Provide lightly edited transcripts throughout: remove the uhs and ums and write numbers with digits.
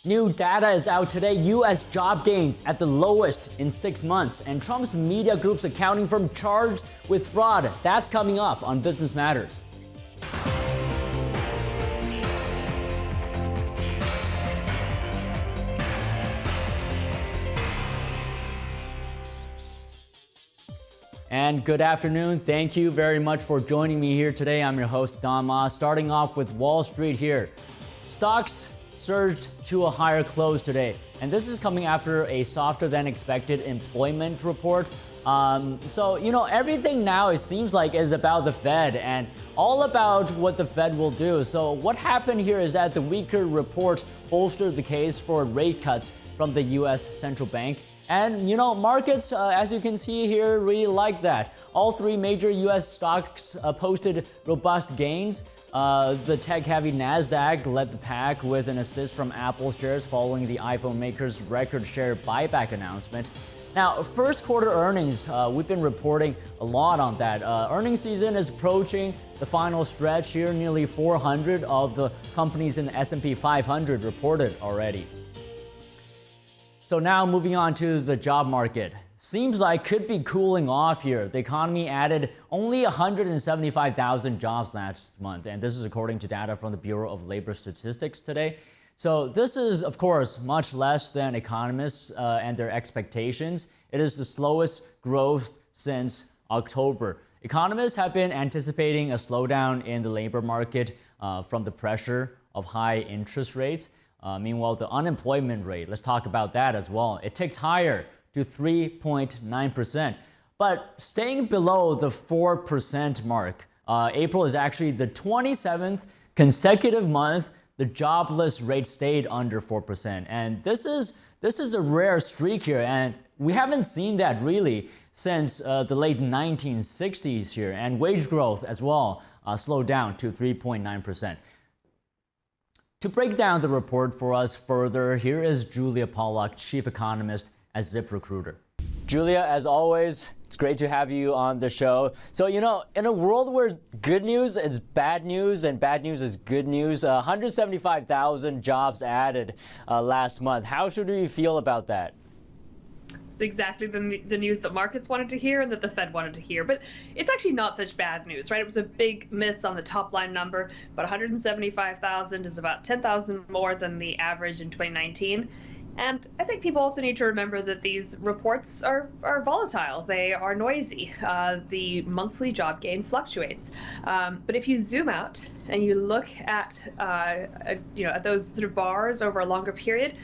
New data is out today. U.S. job gains at the lowest in 6 months. And Trump's media groups accounting firm charged with fraud. That's coming up on Business Matters. And good afternoon. Thank you very much for joining me here today. I'm your host, Don Ma. Starting off with Wall Street here. Stocks surged to a higher close today. And this is coming after a softer than expected employment report. Everything now, it seems like, is about the Fed and all about what the Fed will do. So what happened here is that the weaker report bolstered the case for rate cuts from the U.S. Central Bank. And, markets, as you can see here, really like that. All three major U.S. stocks posted robust gains. The tech-heavy NASDAQ led the pack with an assist from Apple shares following the iPhone maker's record share buyback announcement. Now, first quarter earnings, we've been reporting a lot on that. Earnings season is approaching the final stretch here. Nearly 400 of the companies in the S&P 500 reported already. So now moving on to the job market. Seems like could be cooling off here. The economy added only 175,000 jobs last month, and this is according to data from the Bureau of Labor Statistics today. So this is, of course, much less than economists and their expectations. It is the slowest growth since October. Economists have been anticipating a slowdown in the labor market from the pressure of high interest rates. Meanwhile, the unemployment rate, let's talk about that as well. It ticked higher to 3.9%, but staying below the 4% mark. April is actually the 27th consecutive month the jobless rate stayed under 4%. And this is a rare streak here, and we haven't seen that really since the late 1960s here. And wage growth as well slowed down to 3.9%. To break down the report for us further, here is Julia Pollack, Chief Economist at ZipRecruiter. Julia, as always, it's great to have you on the show. So, in a world where good news is bad news and bad news is good news, 175,000 jobs added last month. How should we feel about that? It's exactly the news that markets wanted to hear and that the Fed wanted to hear. But it's actually not such bad news, right? It was a big miss on the top line number, but 175,000 is about 10,000 more than the average in 2019. And I think people also need to remember that these reports are volatile. They are noisy. The monthly job gain fluctuates. But if you zoom out and you look at those sort of bars over a longer period,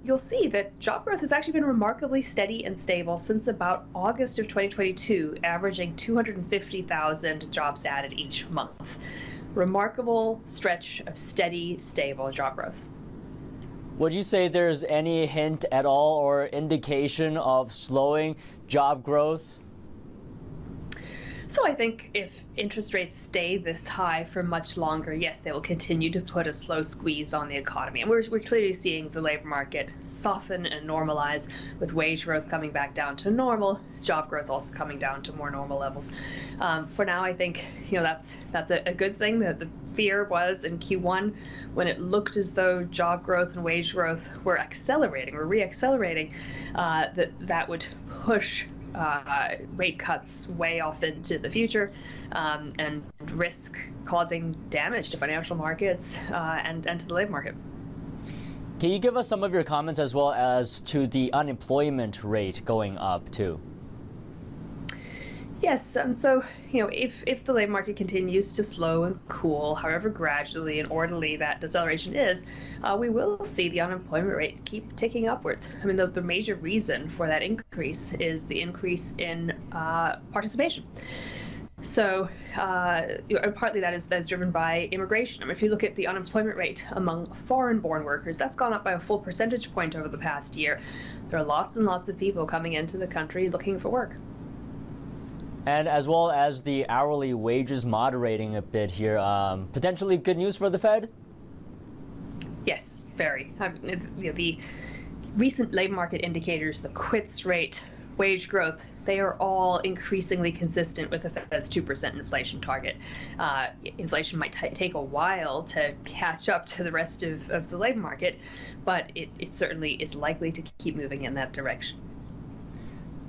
you'll see that job growth has actually been remarkably steady and stable since about August of 2022, averaging 250,000 jobs added each month. Remarkable stretch of steady, stable job growth. Would you say there's any hint at all or indication of slowing job growth? So I think if interest rates stay this high for much longer, yes, they will continue to put a slow squeeze on the economy. And we're clearly seeing the labor market soften and normalize, with wage growth coming back down to normal, job growth also coming down to more normal levels. For now, I think that's a good thing. The fear was in Q1 when it looked as though job growth and wage growth were re-accelerating, that would push rate cuts way off into the future and risk causing damage to financial markets and to the labor market. Can you give us some of your comments as well as to the unemployment rate going up too? Yes, so if the labor market continues to slow and cool, however gradually and orderly that deceleration is, we will see the unemployment rate keep ticking upwards. I mean, the major reason for that increase is the increase in participation. So partly that is driven by immigration. I mean, if you look at the unemployment rate among foreign-born workers, that's gone up by a full percentage point over the past year. There are lots and lots of people coming into the country looking for work. And as well as the hourly wages moderating a bit here, potentially good news for the Fed? Yes, very. The recent labor market indicators, the quits rate, wage growth, they are all increasingly consistent with the Fed's 2% inflation target. Inflation might take a while to catch up to the rest of the labor market, but it certainly is likely to keep moving in that direction.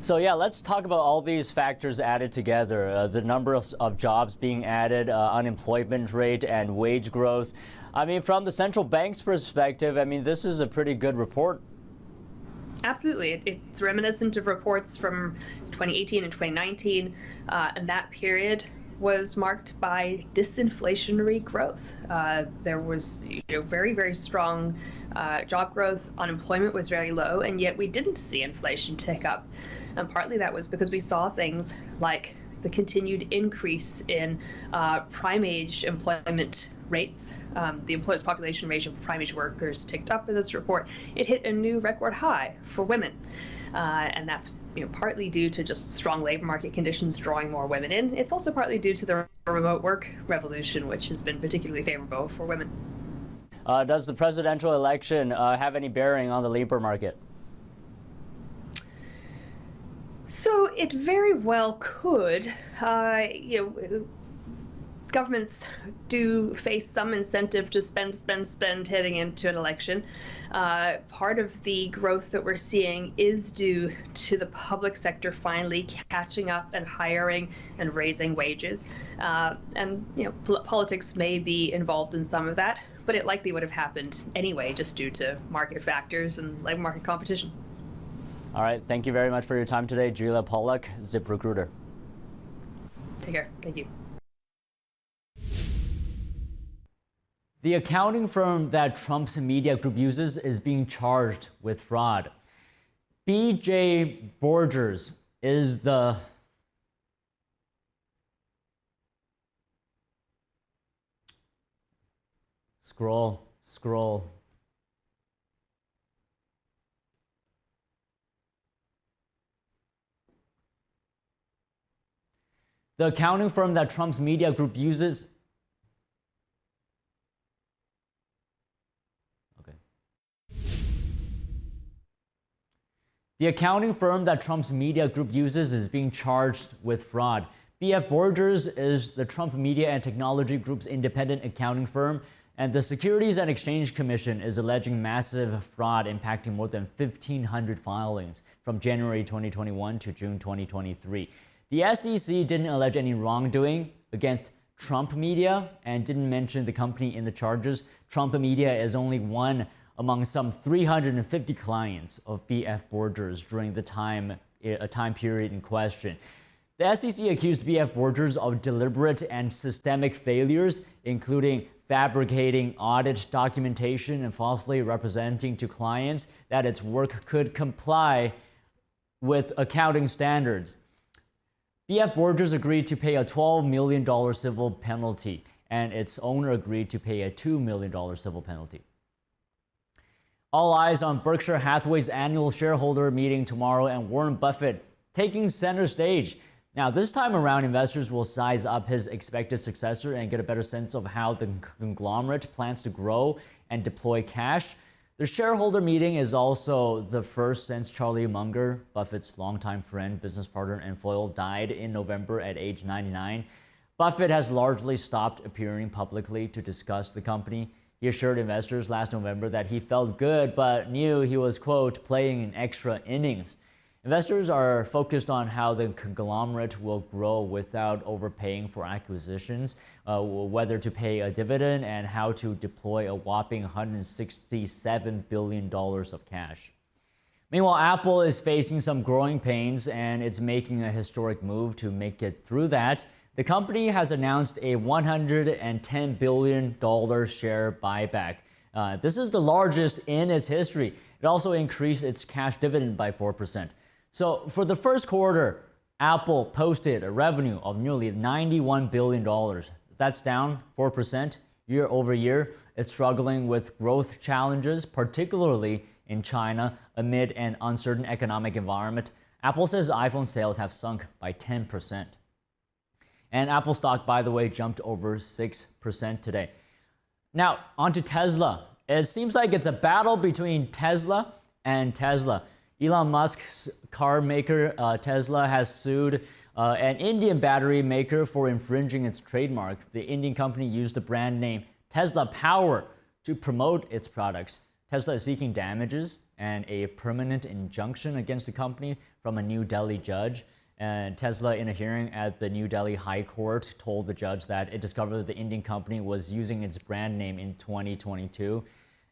So yeah, let's talk about all these factors added together. The number of jobs being added, unemployment rate, and wage growth. I mean, from the central bank's perspective, I mean, this is a pretty good report. Absolutely. It's reminiscent of reports from 2018 and 2019, and that period was marked by disinflationary growth. There was very, very strong job growth. Unemployment was very low, and yet we didn't see inflation tick up. And partly that was because we saw things like the continued increase in prime age employment rates. The employment population ratio for prime age workers ticked up in this report. It hit a new record high for women. And that's partly due to just strong labor market conditions drawing more women in. It's also partly due to the remote work revolution, which has been particularly favorable for women. Does the presidential election have any bearing on the labor market? So it very well could. Governments do face some incentive to spend heading into an election. Part of the growth that we're seeing is due to the public sector finally catching up and hiring and raising wages. And politics may be involved in some of that, but it likely would have happened anyway, just due to market factors and labor market competition. All right, thank you very much for your time today, Julia Pollack, ZipRecruiter. Take care. Thank you. The accounting firm that Trump's media group uses is being charged with fraud. B.J. Borgers is the scroll. The accounting firm that Trump's media group uses The accounting firm that Trump's media group uses is being charged with fraud. B.F. Borgers is the Trump Media and Technology Group's independent accounting firm, and the Securities and Exchange Commission is alleging massive fraud impacting more than 1,500 filings from January 2021 to June 2023. The SEC didn't allege any wrongdoing against Trump Media and didn't mention the company in the charges. Trump Media is only one among some 350 clients of B.F. Borgers during the time period in question. The SEC accused B.F. Borgers of deliberate and systemic failures, including fabricating audit documentation and falsely representing to clients that its work could comply with accounting standards. B.F. Borgers agreed to pay a $12 million civil penalty, and its owner agreed to pay a $2 million civil penalty. All eyes on Berkshire Hathaway's annual shareholder meeting tomorrow and Warren Buffett taking center stage. Now, this time around, investors will size up his expected successor and get a better sense of how the conglomerate plans to grow and deploy cash. The shareholder meeting is also the first since Charlie Munger, Buffett's longtime friend, business partner, and foil, died in November at age 99. Buffett has largely stopped appearing publicly to discuss the company. He assured investors last November that he felt good, but knew he was, quote, playing in extra innings. Investors are focused on how the conglomerate will grow without overpaying for acquisitions, whether to pay a dividend, and how to deploy a whopping $167 billion of cash. Meanwhile, Apple is facing some growing pains, and it's making a historic move to make it through that. The company has announced a $110 billion share buyback. This is the largest in its history. It also increased its cash dividend by 4%. So for the first quarter, Apple posted a revenue of nearly $91 billion. That's down 4% year over year. It's struggling with growth challenges, particularly in China, amid an uncertain economic environment. Apple says iPhone sales have sunk by 10%. And Apple stock, by the way, jumped over 6% today. Now, on to Tesla. It seems like it's a battle between Tesla and Tesla. Elon Musk's car maker Tesla has sued an Indian battery maker for infringing its trademark. The Indian company used the brand name Tesla Power to promote its products. Tesla is seeking damages and a permanent injunction against the company from a New Delhi judge. And Tesla, in a hearing at the New Delhi High Court, told the judge that it discovered that the Indian company was using its brand name in 2022.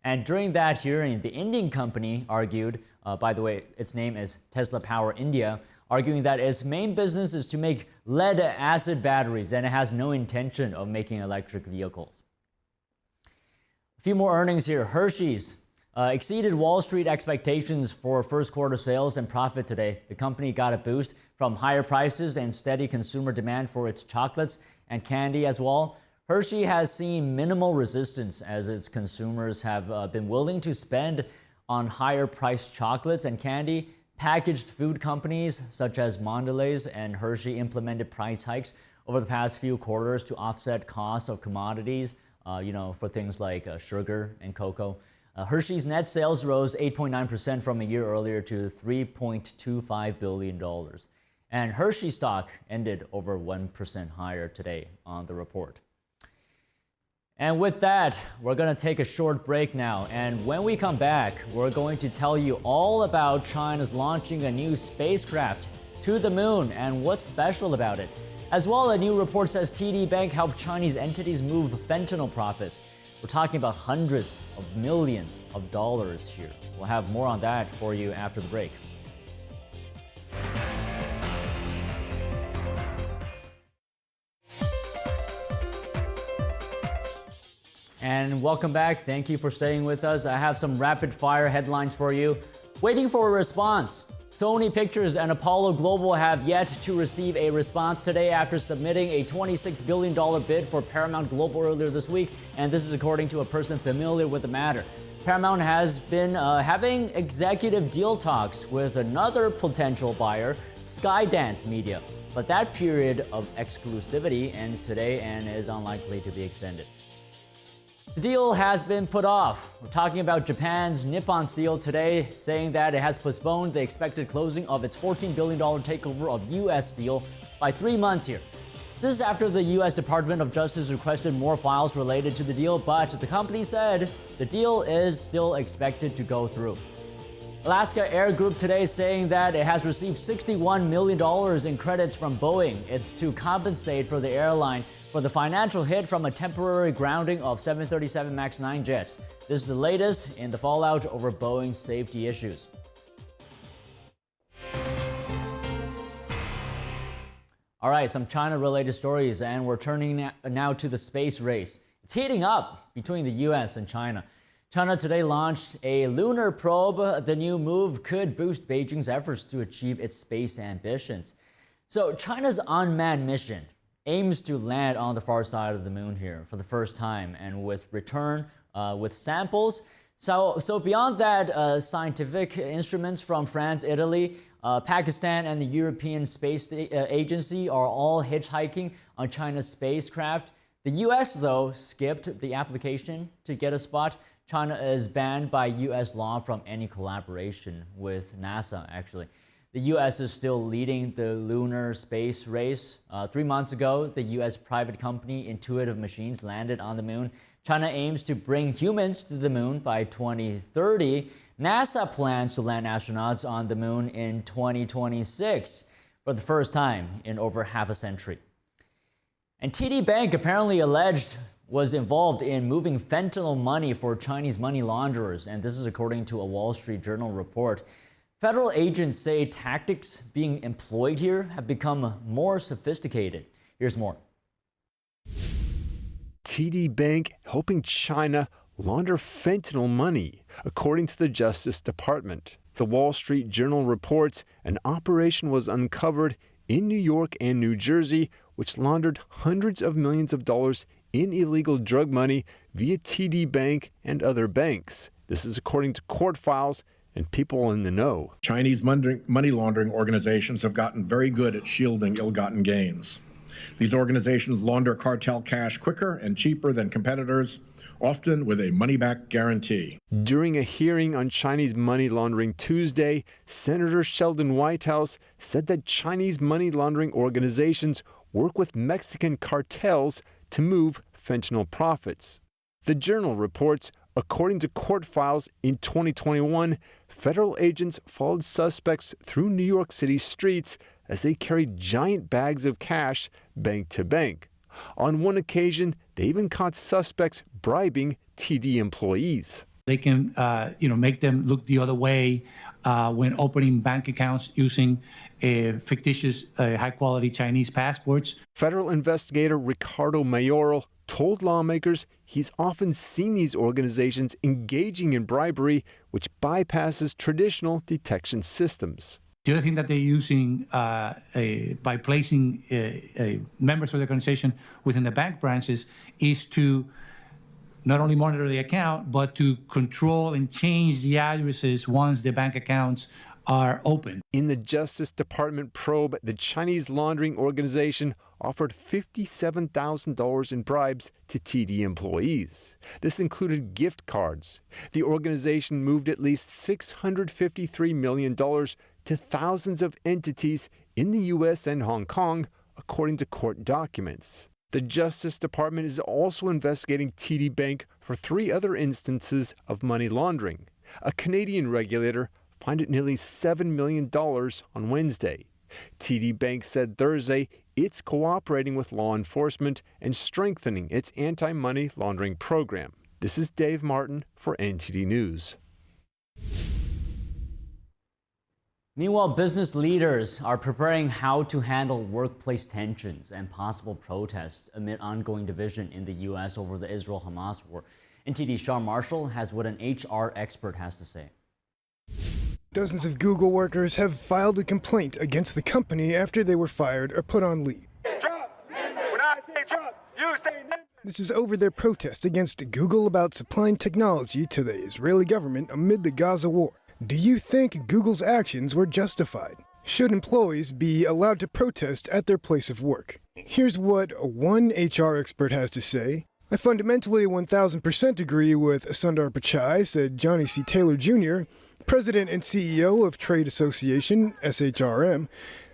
And during that hearing, the Indian company argued, by the way, its name is Tesla Power India, arguing that its main business is to make lead-acid batteries and it has no intention of making electric vehicles. A few more earnings here. Hersheys exceeded Wall Street expectations for first quarter sales and profit today. The company got a boost from higher prices and steady consumer demand for its chocolates and candy as well. Hershey has seen minimal resistance as its consumers have been willing to spend on higher priced chocolates and candy. Packaged food companies such as Mondelez and Hershey implemented price hikes over the past few quarters to offset costs of commodities, for things like sugar and cocoa. Hershey's net sales rose 8.9% from a year earlier to $3.25 billion. And Hershey stock ended over 1% higher today on the report. And with that, we're going to take a short break now. And when we come back, we're going to tell you all about China's launching a new spacecraft to the moon and what's special about it. As well, a new report says TD Bank helped Chinese entities move fentanyl profits. We're talking about hundreds of millions of dollars here. We'll have more on that for you after the break. And welcome back. Thank you for staying with us. I have some rapid fire headlines for you. Waiting for a response. Sony Pictures and Apollo Global have yet to receive a response today after submitting a $26 billion bid for Paramount Global earlier this week. And this is according to a person familiar with the matter. Paramount has been having executive deal talks with another potential buyer, Skydance Media. But that period of exclusivity ends today and is unlikely to be extended. The deal has been put off. We're talking about Japan's Nippon Steel today, saying that it has postponed the expected closing of its $14 billion takeover of U.S. Steel by 3 months here. This is after the U.S. Department of Justice requested more files related to the deal, but the company said the deal is still expected to go through. Alaska Air Group today saying that it has received $61 million in credits from Boeing. It's to compensate for the airline for the financial hit from a temporary grounding of 737 MAX 9 jets. This is the latest in the fallout over Boeing's safety issues. All right, some China-related stories, and we're turning now to the space race. It's heating up between the U.S. and China. China today launched a lunar probe. The new move could boost Beijing's efforts to achieve its space ambitions. So China's unmanned mission aims to land on the far side of the moon here for the first time, and with return with samples. So beyond that, scientific instruments from France, Italy, Pakistan, and the European Space Agency are all hitchhiking on China's spacecraft. The U.S., though, skipped the application to get a spot. China is banned by U.S. law from any collaboration with NASA, actually. The U.S. is still leading the lunar space race. 3 months ago, the U.S. private company Intuitive Machines landed on the moon. China aims to bring humans to the moon by 2030. NASA plans to land astronauts on the moon in 2026 for the first time in over half a century. And TD Bank apparently was involved in moving fentanyl money for Chinese money launderers, and this is according to a Wall Street Journal report. Federal agents say tactics being employed here have become more sophisticated. Here's more. TD Bank helping China launder fentanyl money, according to the Justice Department. The Wall Street Journal reports an operation was uncovered in New York and New Jersey, which laundered hundreds of millions of dollars in illegal drug money via TD Bank and other banks. This is according to court files and people in the know. Chinese money laundering organizations have gotten very good at shielding ill-gotten gains. These organizations launder cartel cash quicker and cheaper than competitors, often with a money-back guarantee. During a hearing on Chinese money laundering Tuesday, Senator Sheldon Whitehouse said that Chinese money laundering organizations work with Mexican cartels to move fentanyl profits. The Journal reports, according to court files in 2021, federal agents followed suspects through New York City streets as they carried giant bags of cash bank to bank. On one occasion, they even caught suspects bribing TD employees. They can, make them look the other way when opening bank accounts using fictitious, high-quality Chinese passports. Federal investigator Ricardo Mayoral told lawmakers he's often seen these organizations engaging in bribery, which bypasses traditional detection systems. The other thing that they're using by placing members of the organization within the bank branches is to not only monitor the account, but to control and change the addresses once the bank accounts are open. In the Justice Department probe, the Chinese laundering organization offered $57,000 in bribes to TD employees. This included gift cards. The organization moved at least $653 million to thousands of entities in the U.S. and Hong Kong, according to court documents. The Justice Department is also investigating TD Bank for 3 other instances of money laundering. A Canadian regulator fined it nearly $7 million on Wednesday. TD Bank said Thursday it's cooperating with law enforcement and strengthening its anti-money laundering program. This is Dave Martin for NTD News. Meanwhile, business leaders are preparing how to handle workplace tensions and possible protests amid ongoing division in the U.S. over the Israel-Hamas war. NTD's Sean Marshall has what an HR expert has to say. Dozens of Google workers have filed a complaint against the company after they were fired or put on leave. Drop! When I say drop, you say no. This is over their protest against Google about supplying technology to the Israeli government amid the Gaza war. Do you think Google's actions were justified? Should employees be allowed to protest at their place of work? Here's what one HR expert has to say. I fundamentally 1000% agree with Sundar Pichai, said Johnny C. Taylor Jr., President and CEO of Trade Association, SHRM,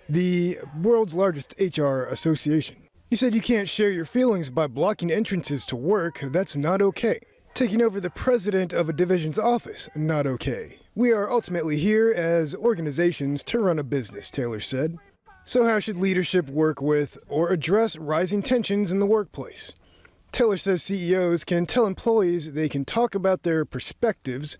the world's largest HR association. He said you can't share your feelings by blocking entrances to work. That's not okay. Taking over the president of a division's office, not okay. We are ultimately here as organizations to run a business, Taylor said. So how should leadership work with or address rising tensions in the workplace? Taylor says CEOs can tell employees they can talk about their perspectives,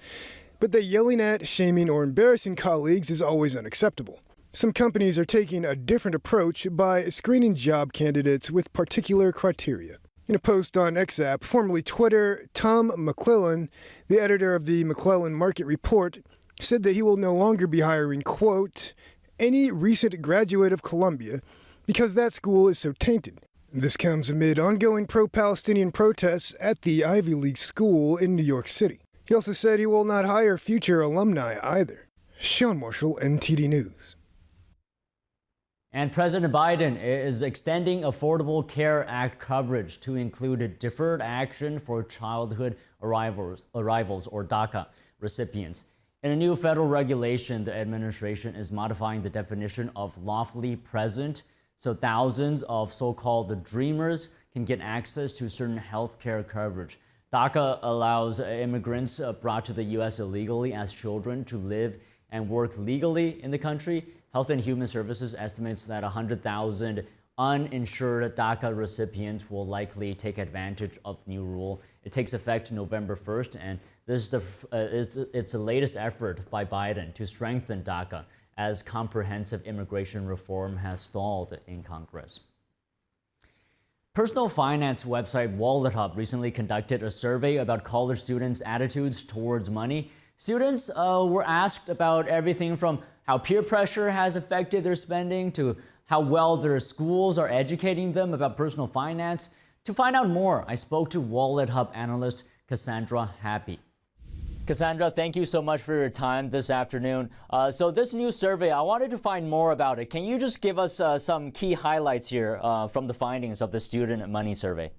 but that yelling at, shaming, or embarrassing colleagues is always unacceptable. Some companies are taking a different approach by screening job candidates with particular criteria. In a post on XApp, formerly Twitter, Tom McClellan, the editor of the McClellan Market Report, said that he will no longer be hiring, quote, any recent graduate of Columbia because that school is so tainted. This comes amid ongoing pro-Palestinian protests at the Ivy League school in New York City. He also said he will not hire future alumni either. Sean Marshall, NTD News. And President Biden is extending Affordable Care Act coverage to include deferred action for childhood arrivals or DACA recipients. In a new federal regulation, the administration is modifying the definition of lawfully present, so thousands of so-called dreamers can get access to certain health care coverage. DACA allows immigrants brought to the U.S. illegally as children to live and work legally in the country. Health and Human Services estimates that 100,000 uninsured DACA recipients will likely take advantage of the new rule. It takes effect November 1st, and this is it's the latest effort by Biden to strengthen DACA as comprehensive immigration reform has stalled in Congress. Personal finance website WalletHub recently conducted a survey about college students' attitudes towards money. Students were asked about everything from how peer pressure has affected their spending to how well their schools are educating them about personal finance. To find out more, I spoke to WalletHub analyst Cassandra Happy. Cassandra, thank you so much for your time this afternoon. So this new survey, I wanted to find more about it. Can you just give us some key highlights here from the findings of the student money survey?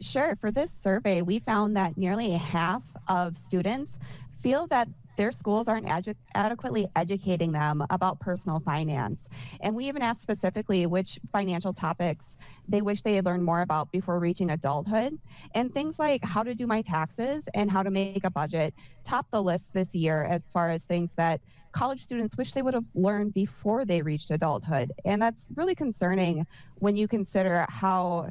Sure. For this survey, we found that nearly half of students feel that their schools aren't adequately educating them about personal finance. And we even asked specifically which financial topics they wish they had learned more about before reaching adulthood. And things like how to do my taxes and how to make a budget top the list this year as far as things that college students wish they would have learned before they reached adulthood. And that's really concerning when you consider how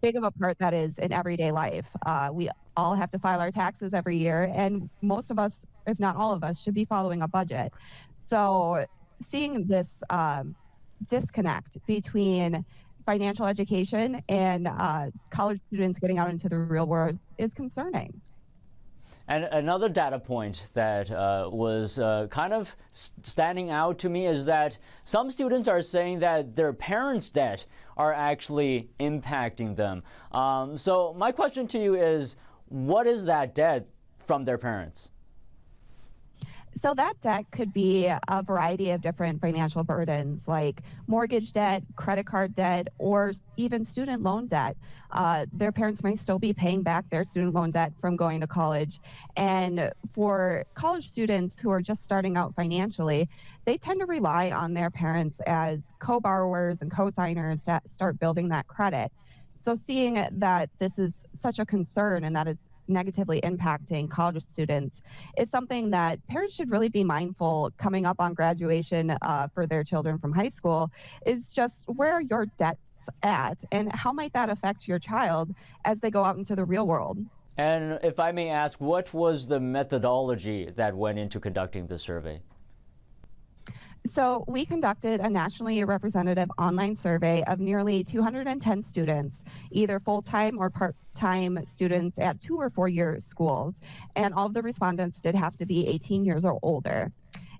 big of a part that is in everyday life. We all have to file our taxes every year, and most of us, if not all of us, should be following a budget. So seeing this disconnect between financial education and college students getting out into the real world is concerning. And another data point that was kind of standing out to me is that some students are saying that their parents' debt are actually impacting them. So my question to you is, what is that debt from their parents? So that debt could be a variety of different financial burdens like mortgage debt, credit card debt, or even student loan debt. Their parents might still be paying back their student loan debt from going to college. And for college students who are just starting out financially, they tend to rely on their parents as co-borrowers and co-signers to start building that credit. So seeing that this is such a concern and that is negatively impacting college students is something that parents should really be mindful coming up on graduation for their children from high school, is just where are your debts at and how might that affect your child as they go out into the real world. And if I may ask, what was the methodology that went into conducting the survey? So we conducted a nationally representative online survey of nearly 210 students, either full-time or part-time students at 2 or 4-year schools. And all of the respondents did have to be 18 years or older.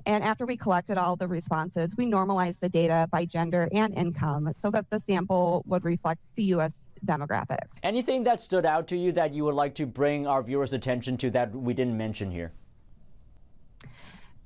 And after we collected all the responses, we normalized the data by gender and income so that the sample would reflect the U.S. demographics. Anything that stood out to you that you would like to bring our viewers' attention to that we didn't mention here?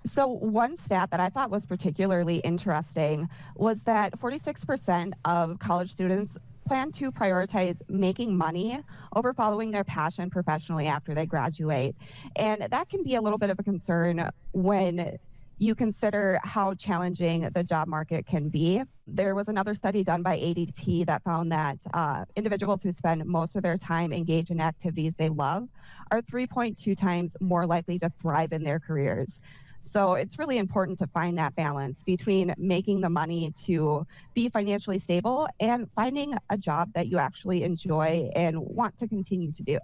So one stat that I thought was particularly interesting was that 46% of college students plan to prioritize making money over following their passion professionally after they graduate. And that can be a little bit of a concern when you consider how challenging the job market can be. There was another study done by ADP that found that individuals who spend most of their time engaged in activities they love are 3.2 times more likely to thrive in their careers. So it's really important to find that balance between making the money to be financially stable and finding a job that you actually enjoy and want to continue to do.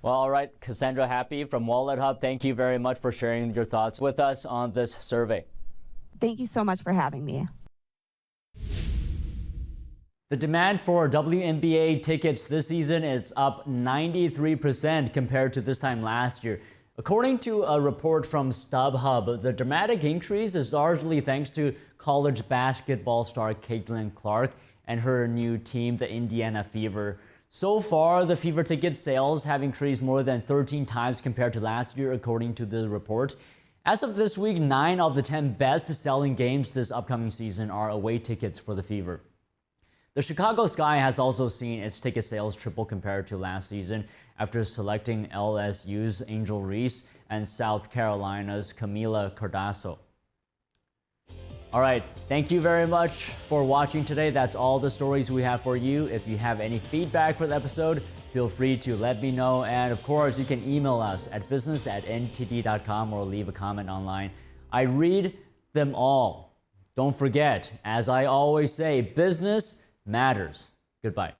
Well, all right, Cassandra Happy from Wallet Hub, thank you very much for sharing your thoughts with us on this survey. Thank you so much for having me. The demand for WNBA tickets this season is up 93% compared to this time last year. According to a report from StubHub, the dramatic increase is largely thanks to college basketball star Caitlin Clark and her new team, the Indiana Fever. So far, the Fever ticket sales have increased more than 13 times compared to last year, according to the report. As of this week, 9 of the 10 best-selling games this upcoming season are away tickets for the Fever. The Chicago Sky has also seen its ticket sales triple compared to last season after selecting LSU's Angel Reese and South Carolina's Camila Cardoso. All right, thank you very much for watching today. That's all the stories we have for you. If you have any feedback for the episode, feel free to let me know. And of course, you can email us at business@ntd.com or leave a comment online. I read them all. Don't forget, as I always say, business matters. Goodbye.